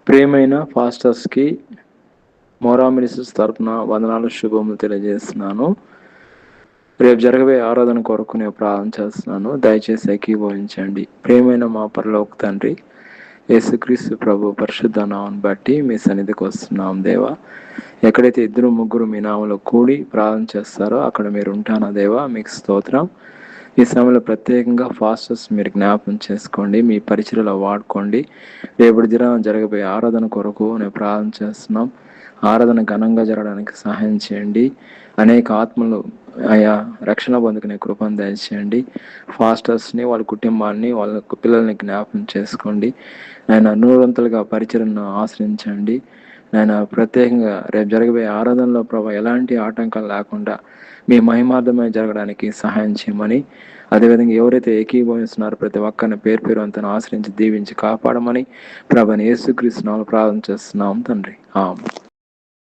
ప్రియమైన పాస్టర్స్కి మోరా మినిస్టర్స్ తరపున వందనాలు శుభములు తెలియజేస్తున్నాను. రేపు జరగబోయే ఆరాధన కొరకు నేను ప్రార్థన చేస్తున్నాను. దయచేసి ఏకీభవించండి. ప్రియమైన మా పరలోక తండ్రి, యేసుక్రీస్తు ప్రభు పరిశుద్ధ నామమును బట్టి మీ సన్నిధికి వస్తున్నాం దేవా. ఎక్కడైతే ఇద్దరు ముగ్గురు మీ నామములో కూడి ప్రార్థన చేస్తారో అక్కడ మీరు ఉంటానా దేవా. మీకు స్తోత్రం. ఈ సమయంలో ప్రత్యేకంగా ఫాస్టర్స్ మీరు జ్ఞాపకం చేసుకోండి, మీ పరిచయలో వాడుకోండి. రేపటి దినం జరగబోయే ఆరాధన కొరకు నేను ప్రార్థన చేస్తున్నాం. ఆరాధన ఘనంగా జరగడానికి సహాయం చేయండి. అనేక ఆత్మలు ఆయా రక్షణ పొందుకునే కృపను దయచేయండి. ఫాస్టర్స్ని, వాళ్ళ కుటుంబాన్ని, వాళ్ళ పిల్లల్ని జ్ఞాపకం చేసుకోండి. ఆయన నూరంతలుగా పరిచయను ఆశ్రయించండి. ఆయన ప్రత్యేకంగా రేపు జరగబోయే ఆరాధనలో ప్రభావ ఎలాంటి ఆటంకాలు లేకుండా మీ మహిమార్థమై జరగడానికి సహాయం చేయమని, అదేవిధంగా ఎవరైతే ఏకీభవిస్తున్నారో ప్రతి ఒక్కరిని పేరు పేరు అంతను ఆశ్రయించి దీవించి కాపాడమని ప్రభువైన యేసుక్రీస్తు నామములో ప్రార్థన చేస్తున్నాం తండ్రి. ఆమేన్.